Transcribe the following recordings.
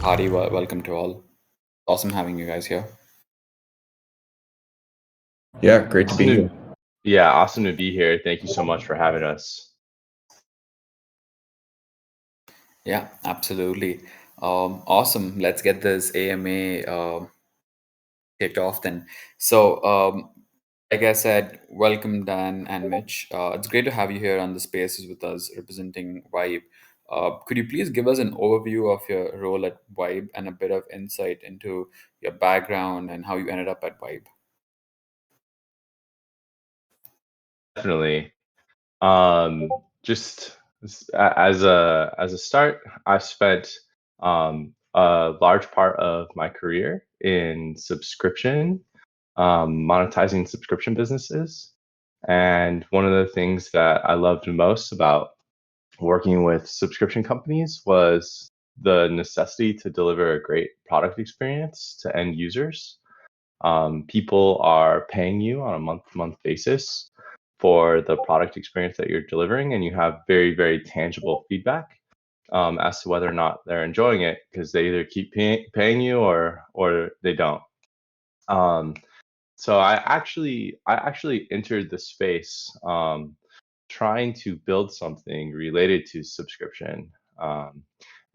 hearty welcome to all. Awesome having you guys here. Yeah, great to be Awesome here. Yeah, awesome to be here. Thank you so much for having us. Yeah, absolutely. Awesome. Let's get this AMA kicked off then. So, like I said, welcome Dan and Mitch. It's great to have you here on the spaces with us representing Vibe. Could you please give us an overview of your role at Vibe and a bit of insight into your background and how you ended up at Vibe? Definitely. Just as a start, I've spent a large part of my career in subscription, monetizing subscription businesses. And one of the things that I loved most about working with subscription companies was the necessity to deliver a great product experience to end users. People are paying you on a month-to-month basis for the product experience that you're delivering, and you have very, very tangible feedback as to whether or not they're enjoying it because they either keep paying you or they don't. Um, so I actually entered the space trying to build something related to subscription. Um,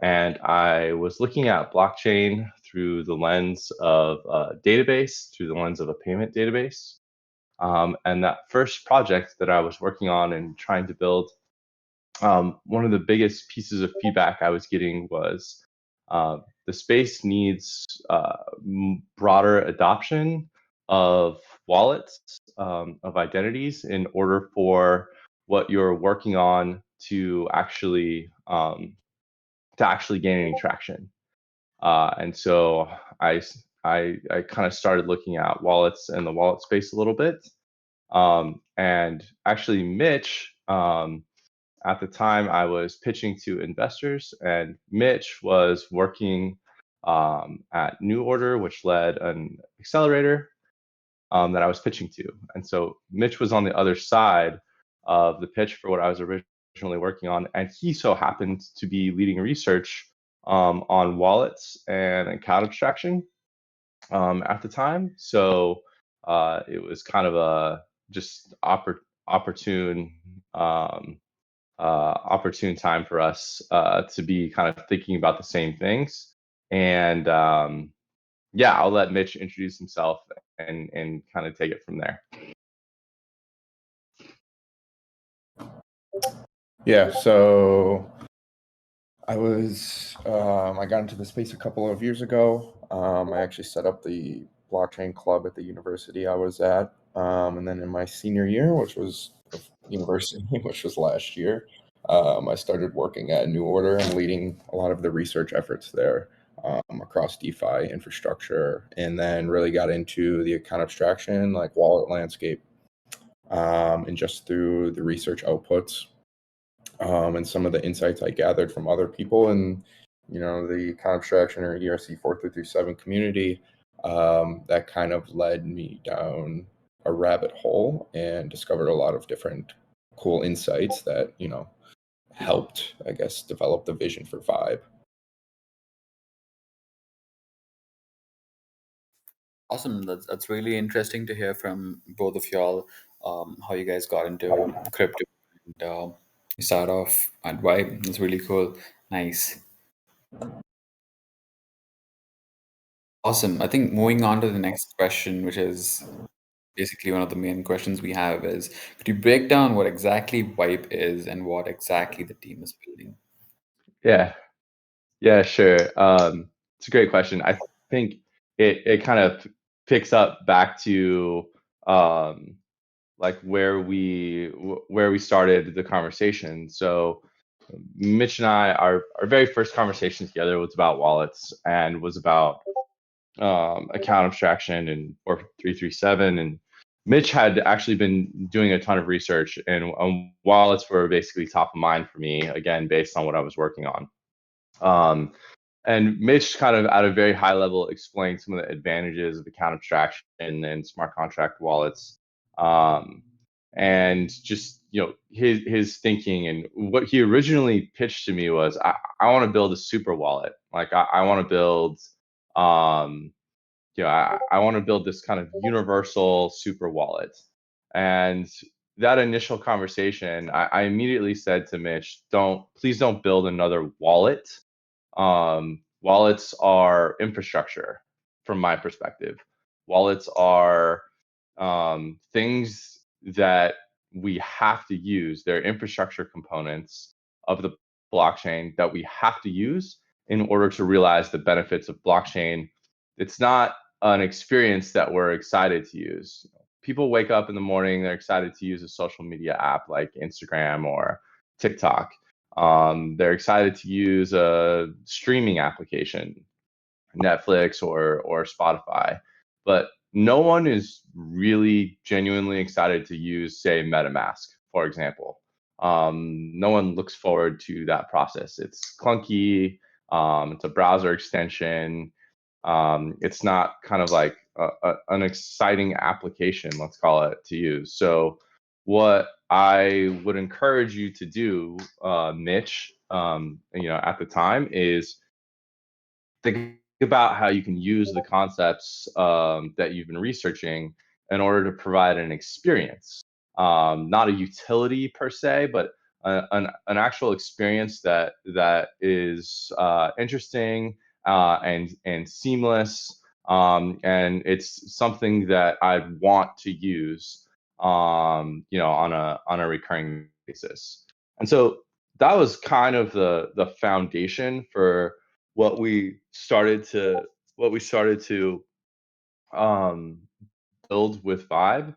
and I was looking at blockchain through the lens of a database, through the lens of a payment database. And that first project that I was working on and trying to build, one of the biggest pieces of feedback I was getting was the space needs broader adoption of wallets, of identities, in order for what you're working on to actually gain any traction. And so I kind of started looking at wallets and the wallet space a little bit. And actually, Mitch, at the time, I was pitching to investors, and Mitch was working at New Order, which led an accelerator that I was pitching to. And so Mitch was on the other side of the pitch for what I was originally working on, and he so happened to be leading research on wallets and account abstraction at the time. So it was kind of a just opportune um, opportune time for us to be kind of thinking about the same things. And yeah, I'll let Mitch introduce himself and kind of take it from there. Yeah, so I got into the space a couple of years ago. I actually set up the blockchain club at the university I was at. And then in my senior year, which was of university, which was last year, I started working at New Order and leading a lot of the research efforts there across DeFi infrastructure, and then really got into the account abstraction, like wallet landscape, and just through the research outputs and some of the insights I gathered from other people in, the account abstraction or ERC 4337 community, that kind of led me down a rabbit hole and discovered a lot of different cool insights that, helped, I guess, develop the vision for Vibe. Awesome. That's really interesting to hear from both of y'all. How you guys got into crypto and start off at Vibe. It's really cool. Nice. Awesome. I think moving on to the next question, which is basically one of the main questions we have, is could you break down what exactly Vibe is and what exactly the team is building? Yeah, yeah, sure. It's a great question. I think it kind of picks up back to um, like where we started the conversation. So Mitch and I, our very first conversation together was about wallets and was about account abstraction and or 337. And Mitch had actually been doing a ton of research, and wallets were basically top of mind for me, again, based on what I was working on. Um, and Mitch kind of at a very high level explained some of the advantages of account abstraction and smart contract wallets. Um, and just, his thinking, and what he originally pitched to me was, I want to build a super wallet. Like I want to build, um, I want to build this kind of universal super wallet. And that initial conversation, I immediately said to Mitch, please don't build another wallet. Wallets are infrastructure from my perspective. Wallets are things that we have to use. They're infrastructure components of the blockchain that we have to use in order to realize the benefits of blockchain. It's not an experience that we're excited to use. People wake up in the morning, they're excited to use a social media app like Instagram or TikTok. They're excited to use a streaming application, Netflix or Spotify, but no one is really genuinely excited to use, say, MetaMask, for example. No one looks forward to that process. It's clunky. It's a browser extension. It's not kind of like an exciting application, let's call it, to use. So what I would encourage you to do, Mitch, at the time, is think about how you can use the concepts that you've been researching in order to provide an experience, not a utility per se, but an actual experience that is interesting and seamless, and it's something that I'd want to use, on a recurring basis. And so that was kind of the foundation for what we started to what we started to um, build with Vibe.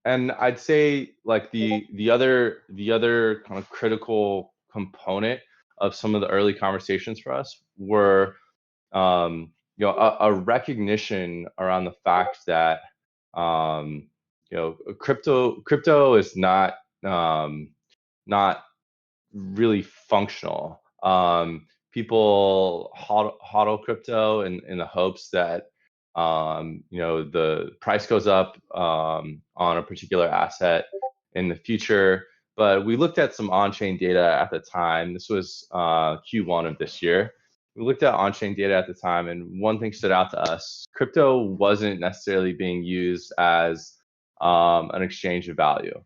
And I'd say like the other kind of critical component of some of the early conversations for us were a recognition around the fact that crypto is um, not really functional. People hodl crypto in the hopes that the price goes up on a particular asset in the future. But we looked at some on-chain data at the time. This was Q1 of this year. We looked at on-chain data at the time, and one thing stood out to us: crypto wasn't necessarily being used as an exchange of value.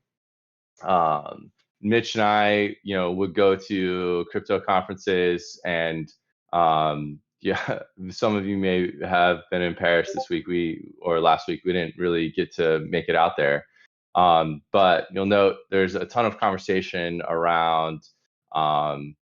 um, Mitch and I, would go to crypto conferences, and yeah, some of you may have been in Paris this week. Or last week, we didn't really get to make it out there. But you'll note there's a ton of conversation around um,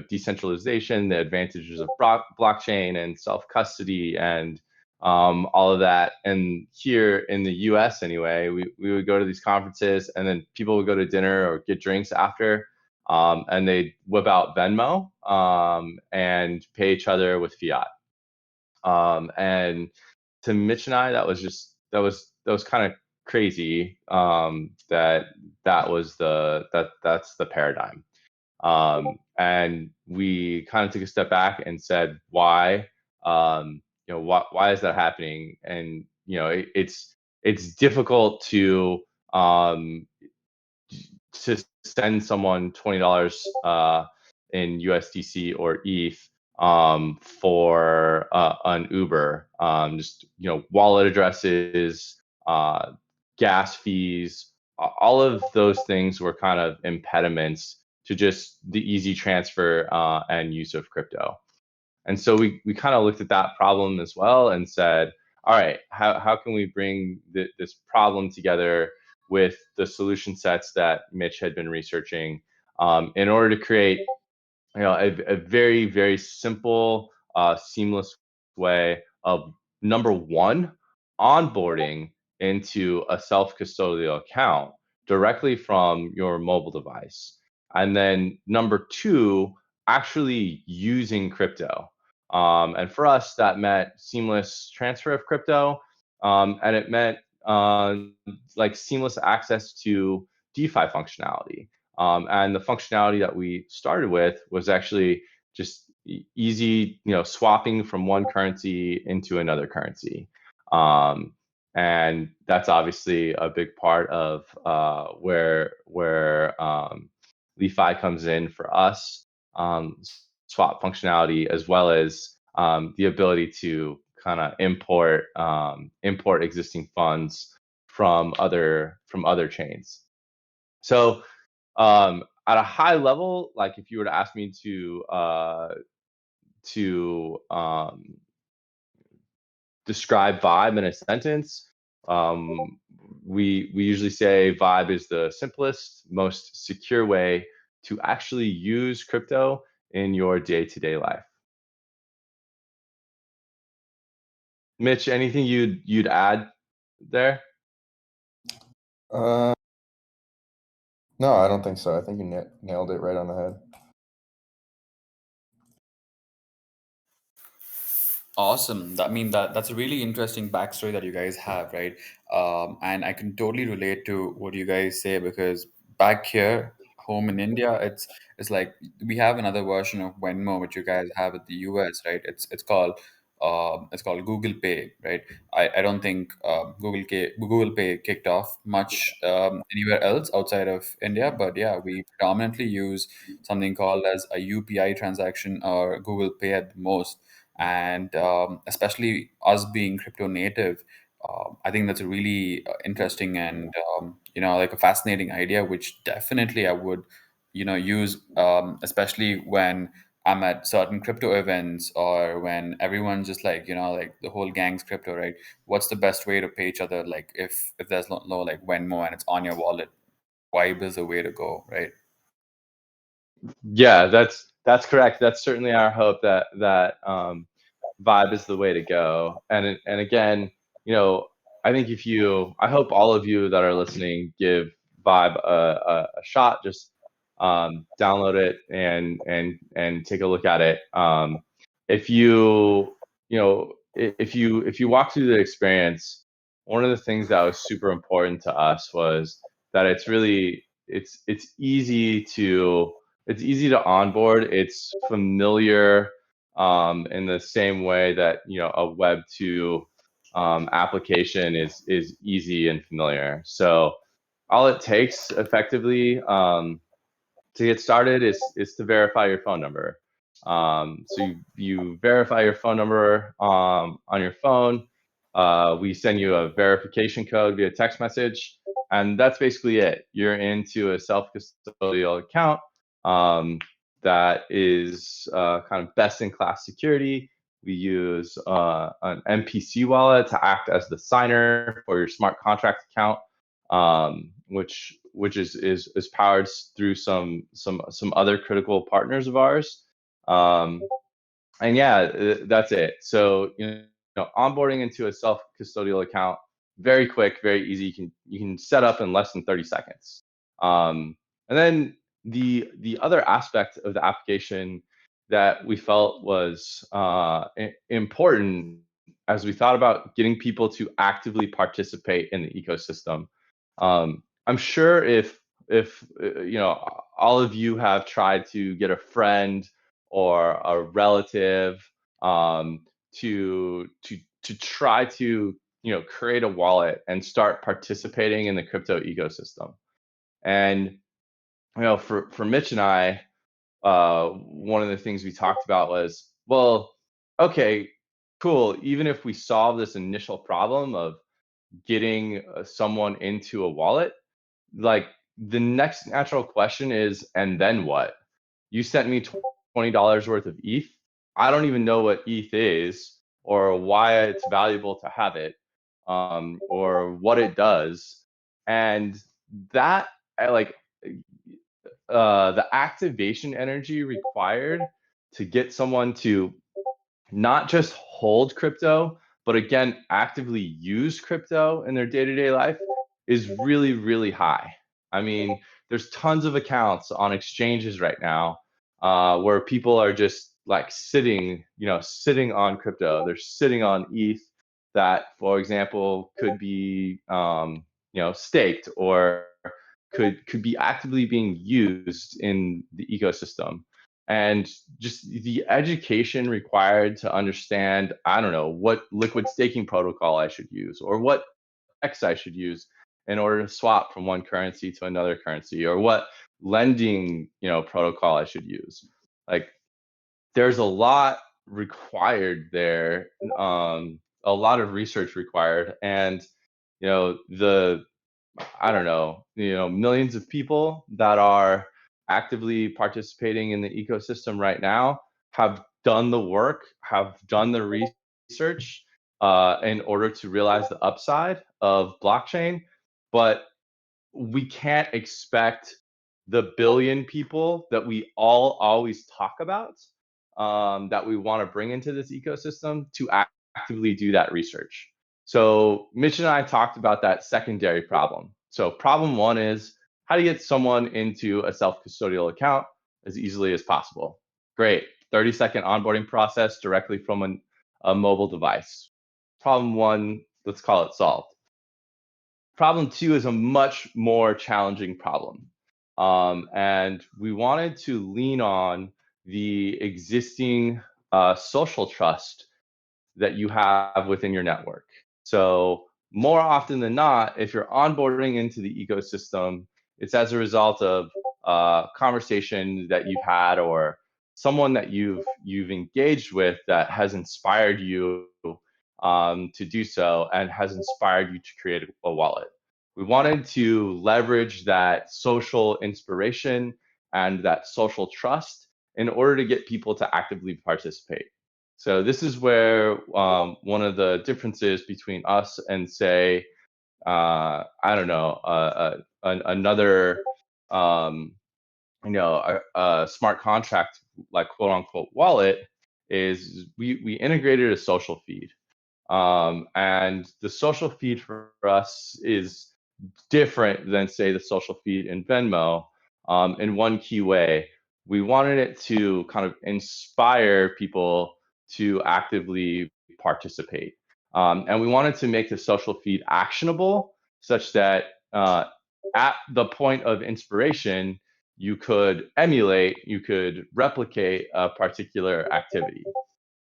decentralization, the advantages of blockchain and self custody, and all of that. And here in the U.S., anyway, we would go to these conferences, and then people would go to dinner or get drinks after, and they'd whip out Venmo and pay each other with fiat. And to Mitch and I, that was kind of crazy. That's the paradigm. And we kind of took a step back and said, why? Why is that happening? And it's difficult um, to send someone $20 in USDC or ETH for an Uber. Just wallet addresses, uh, gas fees, all of those things were kind of impediments to just the easy transfer and use of crypto. And so we kind of looked at that problem as well and said, all right, how can we bring this problem together with the solution sets that Mitch had been researching, in order to create a very, very simple, seamless way of, number one, onboarding into a self-custodial account directly from your mobile device. And then number two, actually using crypto. And for us, that meant seamless transfer of crypto. And it meant uh, like seamless access to DeFi functionality. And the functionality that we started with was actually just easy, swapping from one currency into another currency. Um, and that's obviously a big part of where LI.Fi comes in for us. Swap functionality, as well as the ability to kind of import existing funds from other chains. So at a high level, like if you were to ask me to describe Vibe in a sentence, um, we usually say Vibe is the simplest, most secure way to actually use crypto in your day-to-day life. Mitch, anything you'd add there? Uh, no, I don't think so. I think you nailed it right on the head. Awesome. I mean that's a really interesting backstory that you guys have, right? And I can totally relate to what you guys say, because back here, home in India, it's like we have another version of Venmo which you guys have at the US, right? It's called Google Pay, right? I don't think Google Pay kicked off much anywhere else outside of India, but yeah, we predominantly use something called as a UPI transaction or Google Pay at the most. And especially us being crypto native, I think that's a really interesting and like a fascinating idea, which definitely I would use, especially when I'm at certain crypto events, or when everyone's just like like the whole gang's crypto, right? What's the best way to pay each other? Like if there's no like Venmo and it's on your wallet, Vibe is the way to go, right? Yeah, that's correct. That's certainly our hope, that Vibe is the way to go. And again, you know, I hope all of you that are listening give Vibe a shot. Just download it and take a look at it. If if you walk through the experience, one of the things that was super important to us was that it's easy to onboard. It's familiar in the same way that a Web 2 application is easy and familiar. So all it takes effectively to get started is to verify your phone number. So you verify your phone number on your phone. We send you a verification code via text message, and that's basically it. You're into a self-custodial account that is kind of best in class security. We use an MPC wallet to act as the signer for your smart contract account, which is powered through some other critical partners of ours. Um, and yeah, that's it. So onboarding into a self custodial account, very quick, very easy. You can set up in less than 30 seconds. And then the other aspect of the application that we felt was important as we thought about getting people to actively participate in the ecosystem. I'm sure if all of you have tried to get a friend or a relative um, to try to create a wallet and start participating in the crypto ecosystem. And for Mitch and I, one of the things we talked about was, well, okay, cool. Even if we solve this initial problem of getting someone into a wallet, like the next natural question is, and then what? You sent me $20 worth of ETH. I don't even know what ETH is or why it's valuable to have it, or what it does. And that, like, the activation energy required to get someone to not just hold crypto, but again, actively use crypto in their day-to-day life is really, really high. I mean, there's tons of accounts on exchanges right now where people are just like sitting on crypto. They're sitting on ETH that, for example, could be staked or could be actively being used in the ecosystem. And just the education required to understand, I don't know, what liquid staking protocol I should use, or what X I should use in order to swap from one currency to another currency, or what lending, protocol I should use. Like, there's a lot required there, a lot of research required, and the I don't know, millions of people that are actively participating in the ecosystem right now have done the work, have done the research in order to realize the upside of blockchain. But we can't expect the billion people that we all always talk about, that we want to bring into this ecosystem, to actively do that research. So Mitch and I talked about that secondary problem. So problem one is, how to get someone into a self-custodial account as easily as possible. Great, 30-second onboarding process directly from a mobile device. Problem one, let's call it solved. Problem two is a much more challenging problem. And we wanted to lean on the existing social trust that you have within your network. So more often than not, if you're onboarding into the ecosystem, it's as a result of conversation that you've had, or someone that you've engaged with that has inspired you to do so, and has inspired you to create a wallet. We wanted to leverage that social inspiration and that social trust in order to get people to actively participate. So this is where one of the differences between us and, say, I don't know, another, um, a smart contract, like quote unquote wallet, is we integrated a social feed. And the social feed for us is different than, say, the social feed in Venmo, in one key way. We wanted it to kind of inspire people to actively participate. And we wanted to make the social feed actionable, such that at the point of inspiration, you could emulate, you could replicate a particular activity.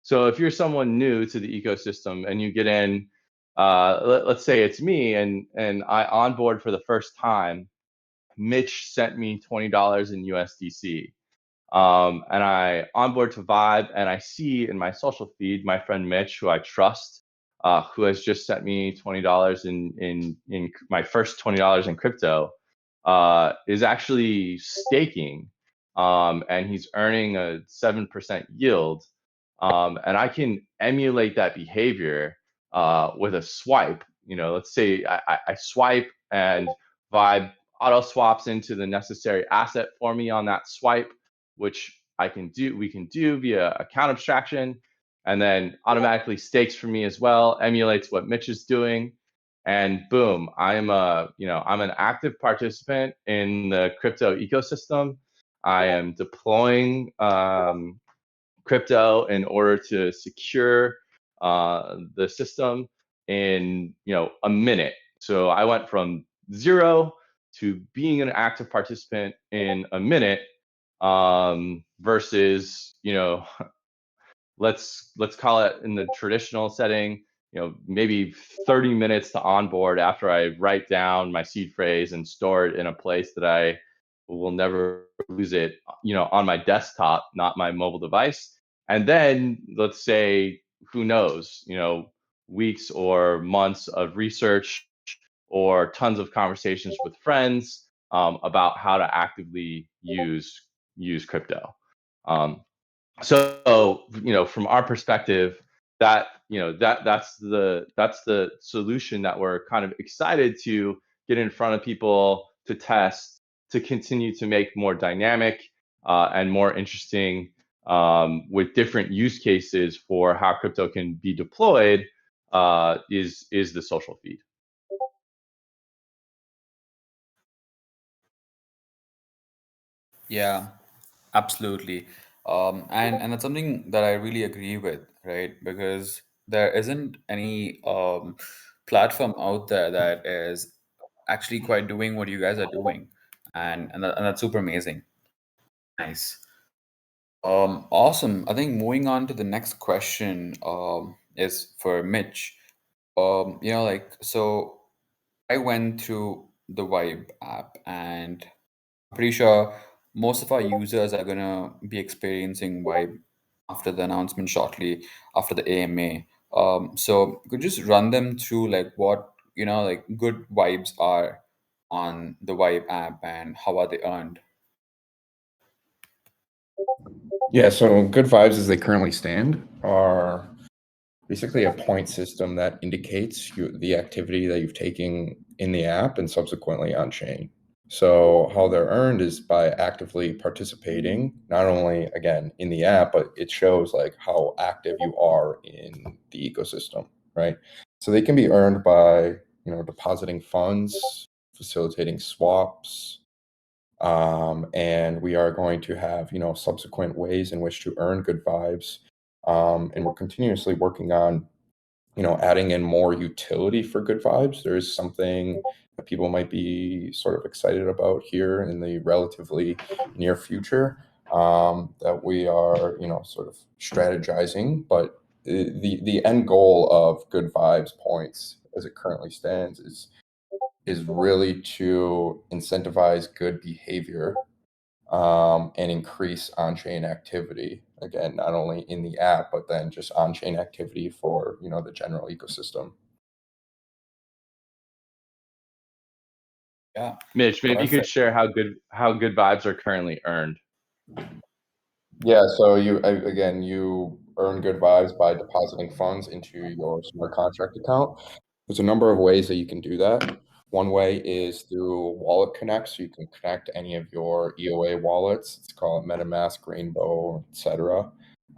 So if you're someone new to the ecosystem and you get in, let's say it's me, and I onboard for the first time. Mitch sent me $20 in USDC. And I onboard to Vybe, and I see in my social feed my friend Mitch, who I trust, who has just sent me $20 in my first $20 in crypto, is actually staking, and he's earning a 7% yield. And I can emulate that behavior with a swipe. Let's say I swipe, and Vybe auto swaps into the necessary asset for me on that swipe, which we can do via account abstraction, and then automatically stakes for me as well, emulates what Mitch is doing, and boom, I'm an active participant in the crypto ecosystem. I am deploying crypto in order to secure the system in a minute. So I went from zero to being an active participant in a minute, versus let's call it, in the traditional setting, maybe 30 minutes to onboard after I write down my seed phrase and store it in a place that I will never lose it, on my desktop, not my mobile device. And then, let's say, who knows, weeks or months of research, or tons of conversations with friends about how to actively use crypto. Um, so from our perspective, that's the solution that we're kind of excited to get in front of people, to test, to continue to make more dynamic and more interesting, with different use cases for how crypto can be deployed, is the social feed. Yeah, absolutely. And that's something that I really agree with, right? Because there isn't any platform out there that is actually quite doing what you guys are doing, and that's super amazing. Nice. Awesome. I think moving on to the next question is for Mitch. Like, so. I went through the Vibe app, and I'm pretty sure most of our users are gonna be experiencing Vibe after the announcement shortly after the AMA. So could you just run them through like what like good vibes are on the Vibe app and how are they earned? Yeah, so good vibes as they currently stand are basically a point system that indicates the activity that you've taken in the app and subsequently on chain. So how they're earned is by actively participating, not only again in the app, but it shows like how active you are in the ecosystem, right? So they can be earned by, depositing funds, facilitating swaps, and we are going to have, subsequent ways in which to earn good vibes. And we're continuously working on, adding in more utility for good vibes. There is something that people might be sort of excited about here in the relatively near future, that we are, sort of strategizing. But the end goal of good vibes points as it currently stands is really to incentivize good behavior, and increase on-chain activity. Again, not only in the app, but then just on-chain activity for the general ecosystem. Yeah, Mitch, maybe you could perfect. share how good vibes are currently earned. Yeah, so again, you earn good vibes by depositing funds into your smart contract account. There's a number of ways that you can do that. One way is through Wallet Connect, so you can connect any of your EOA wallets. It's called MetaMask, Rainbow, etc.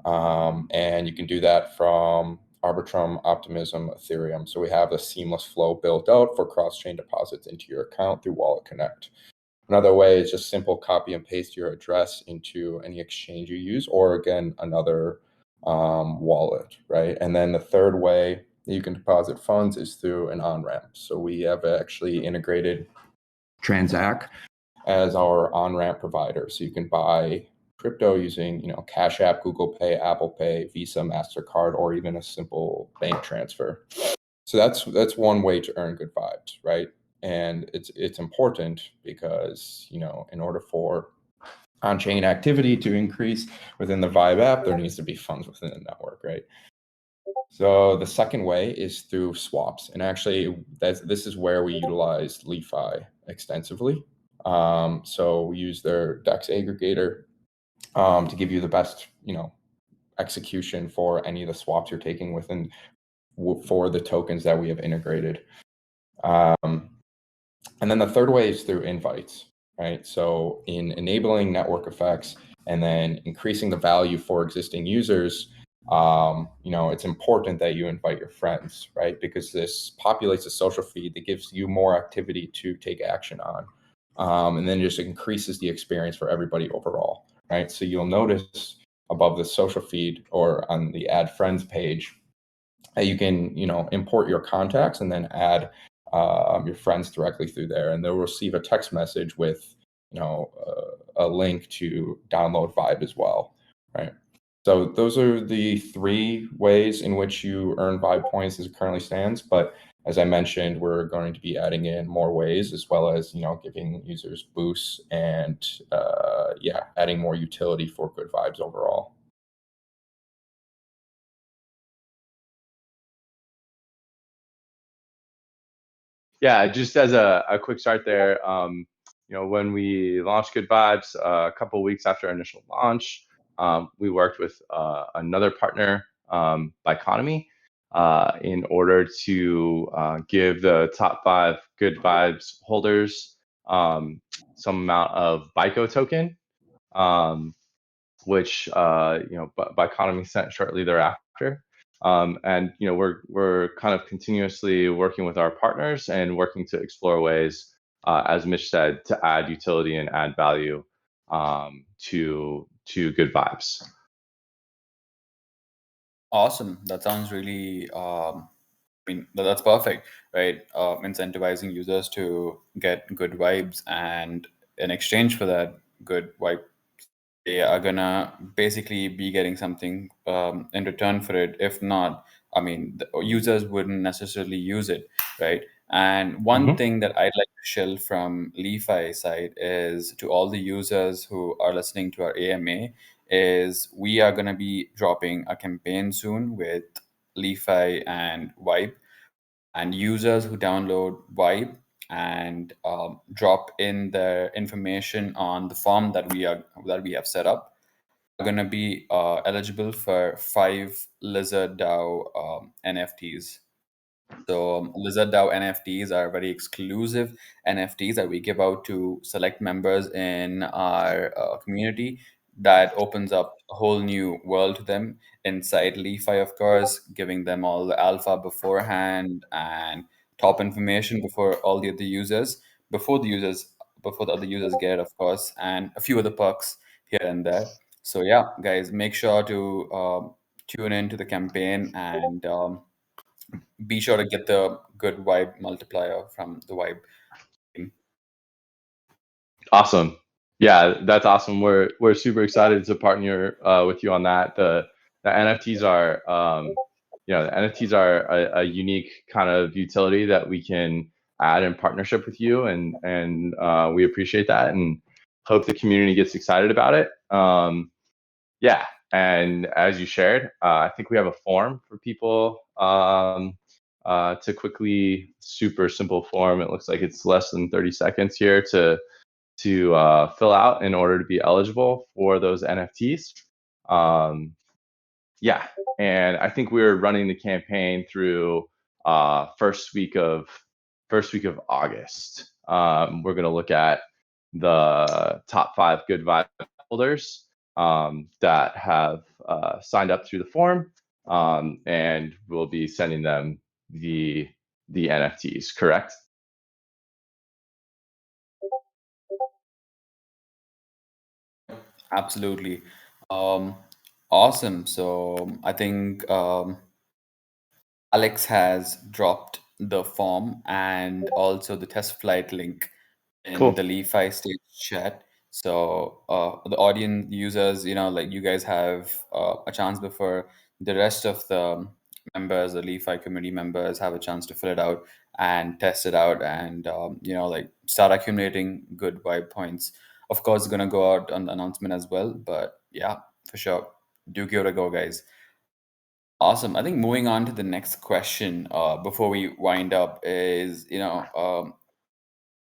And you can do that from Arbitrum, Optimism, Ethereum. So we have a seamless flow built out for cross-chain deposits into your account through Wallet Connect. Another way is just simple copy and paste your address into any exchange you use, or again, another wallet, right? And then the third way that you can deposit funds is through an on-ramp. So we have actually integrated Transact as our on-ramp provider. So you can buy crypto using, Cash App, Google Pay, Apple Pay, Visa, MasterCard, or even a simple bank transfer. So that's one way to earn good vibes, right? And it's important because, in order for on-chain activity to increase within the Vibe app, there needs to be funds within the network, right? So the second way is through swaps, and actually, this is where we utilize LI.Fi extensively. So we use their DEX aggregator, to give you the best, execution for any of the swaps you're taking within for the tokens that we have integrated. Um, and then the third way is through invites, right? So in enabling network effects and then increasing the value for existing users, it's important that you invite your friends, right? Because this populates a social feed that gives you more activity to take action on. And then just increases the experience for everybody overall, right? So you'll notice above the social feed or on the add friends page, you can import your contacts and then add your friends directly through there, and they'll receive a text message with a link to download Vibe as well, right? So those are the three ways in which you earn Vibe points as it currently stands. But as I mentioned, we're going to be adding in more ways, as well as giving users boosts and adding more utility for good vibes overall. Yeah, just as a quick start there, when we launched Good Vibes, a couple of weeks after our initial launch, we worked with another partner, Biconomy, in order to give the top 5 Good Vibes holders some amount of BICO token, um, which Biconomy sent shortly thereafter. And we're kind of continuously working with our partners and working to explore ways, as Mitch said, to add utility and add value to Good Vibes. Awesome. That sounds really, I mean, that's perfect, right? Incentivizing users to get good vibes, and in exchange for that good vibe, they are gonna basically be getting something in return for it. If not, I mean, the users wouldn't necessarily use it, right? And one Mhm. thing that I'd like to shill from LI.Fi side is to all the users who are listening to our AMA is we are going to be dropping a campaign soon with LI.Fi and Vybe, and users who download Vybe and drop in their information on the form that we have set up are going to be eligible for 5 Lizard DAO NFTs. So Lizard DAO NFTs are very exclusive NFTs that we give out to select members in our community. That opens up a whole new world to them inside LeFi, of course, giving them all the alpha beforehand and top information before all the other users, before the users, before the other users get it, of course, and a few other perks here and there. So yeah, guys, make sure to tune into the campaign and be sure to get the good vibe multiplier from the vibe team. Awesome. Yeah, that's awesome. We're super excited to partner with you on that. The NFTs are the NFTs are a unique kind of utility that we can add in partnership with you, and we appreciate that and hope the community gets excited about it. Yeah, and as you shared, I think we have a form for people to quickly, super simple form. It looks like it's less than 30 seconds here to fill out in order to be eligible for those NFTs. Um, yeah, and I think we're running the campaign through first week of August. We're going to look at the top 5 good vibe holders that have signed up through the form, and we'll be sending them the NFTs. Correct? Absolutely. Um, awesome. So I think Alex has dropped the form and also the test flight link in Cool. the LeFi stage chat. So the audience users, like you guys have a chance before the rest of the members, the LeFi community members, have a chance to fill it out and test it out, and like start accumulating good vibe points. Of course, it's gonna go out on the announcement as well. But yeah, for sure, do give it a go, guys. Awesome. I think moving on to the next question before we wind up is, the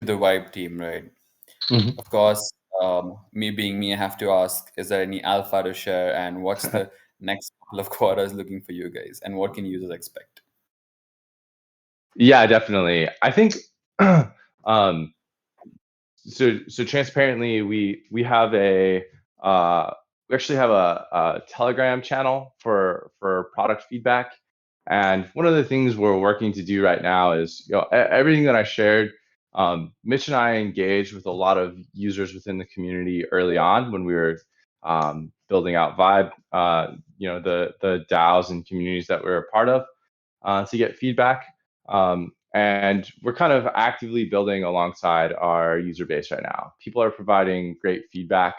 Vibe team, right? Mhm. Of course, me being me, I have to ask, is there any alpha to share, and what's the next couple of quarters looking for you guys, and what can users expect? Yeah, definitely. I think um, so transparently, we have we actually have a Telegram channel for product feedback, and one of the things we're working to do right now is everything that I shared. Mitch and I engaged with a lot of users within the community early on when we were building out Vibe. The DAOs and communities that we we're a part of to get feedback. And we're kind of actively building alongside our user base right now. People are providing great feedback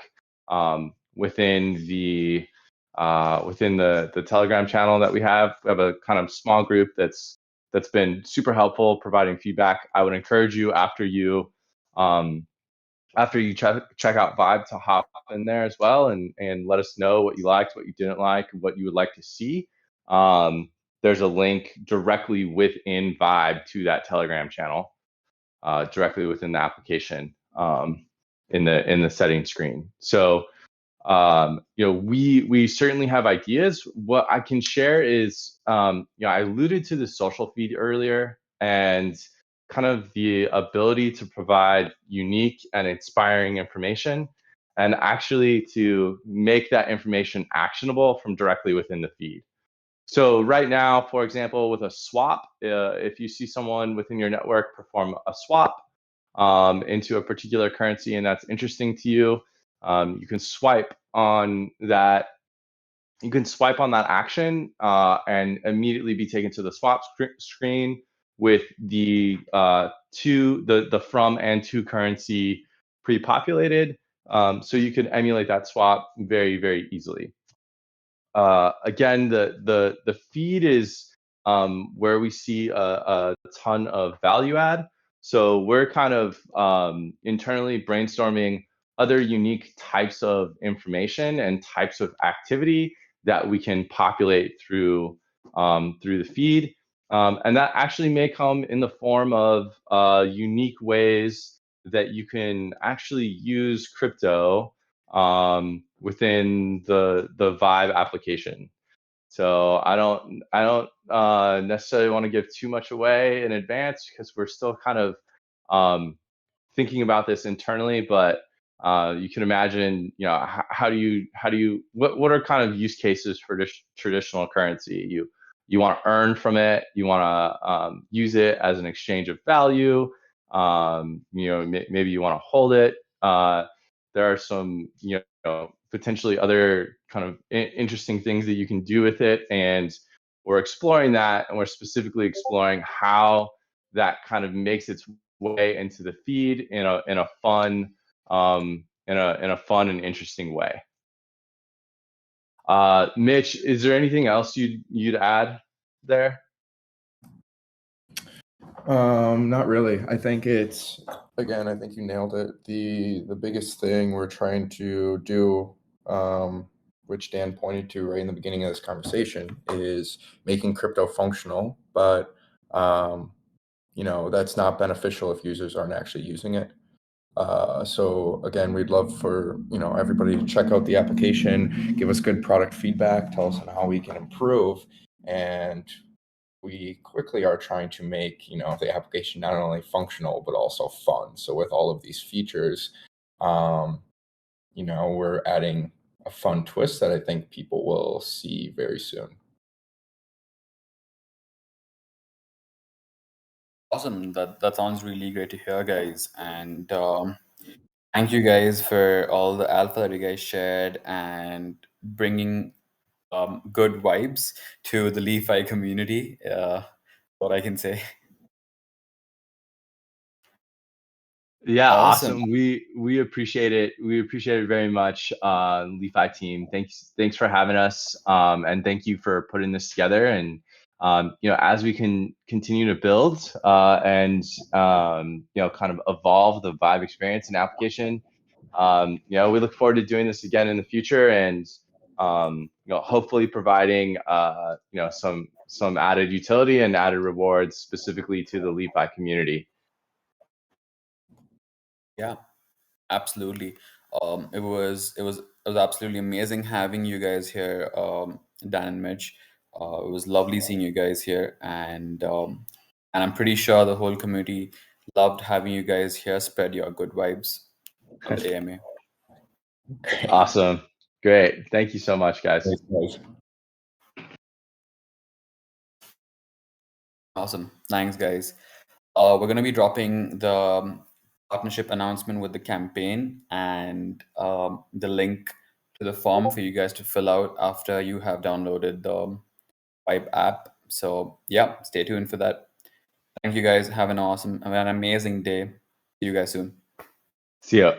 within the Telegram channel that we have. We have a kind of small group that's been super helpful providing feedback. I would encourage you um, after you check out Vibe to hop in there as well and let us know what you liked, what you didn't like, what you would like to see. Um, there's a link directly within Vibe to that Telegram channel, directly within the application in the settings screen. So we certainly have ideas. What I can share is I alluded to the social feed earlier, and kind of the ability to provide unique and inspiring information, and actually to make that information actionable from directly within the feed. So right now, for example, with a swap, if you see someone within your network perform a swap into a particular currency and that's interesting to you, you can swipe on that. You can swipe on that action and immediately be taken to the swap screen with the from and to currency pre-populated, so you can emulate that swap very, very easily. Again, the feed is where we see a ton of value add. So we're kind of internally brainstorming other unique types of information and types of activity that we can populate through the feed. And that actually may come in the form of unique ways that you can actually use crypto within the Vybe application. So I don't necessarily want to give too much away in advance because we're still kind of um, thinking about this internally. But you can imagine, how do you what are kind of use cases for traditional currency? You want to earn from it. You want to use it as an exchange of value. Maybe you want to hold it. There are some potentially other kind of interesting things that you can do with it, and we're exploring that, and we're specifically exploring how that kind of makes its way into the feed in a fun and interesting way. Mitch, is there anything else you'd add there? Not really. I think I think you nailed it. The biggest thing we're trying to do, which Dan pointed to right in the beginning of this conversation, is making crypto functional, but that's not beneficial if users aren't actually using it. So again, we'd love for everybody to check out the application, give us good product feedback, tell us on how we can improve, and we quickly are trying to make the application not only functional but also fun. So with all of these features, we're adding a fun twist that I think people will see very soon. Awesome. That sounds really great to hear, guys. And thank you guys for all the alpha that you guys shared and bringing good vibes to the LI.Fi community. What I can say. Yeah, Awesome. awesome. We appreciate it. We appreciate it very much, LI.Fi team. Thanks for having us, and thank you for putting this together. And as we can continue to build and kind of evolve the Vybe experience and application, we look forward to doing this again in the future, and hopefully providing some added utility and added rewards specifically to the LI.Fi community. Yeah, absolutely. It was absolutely amazing having you guys here, Dan and Mitch. It was lovely seeing you guys here, and I'm pretty sure the whole community loved having you guys here. Spread your good vibes on the AMA. Great. Awesome. Great. Thank you so much, guys. Thanks, guys. Awesome. Thanks, guys. We're going to be dropping the partnership announcement with the campaign and the link to the form for you guys to fill out after you have downloaded the Vibe app. So, yeah, stay tuned for that. Thank you guys. Have an amazing day. See you guys soon. See ya.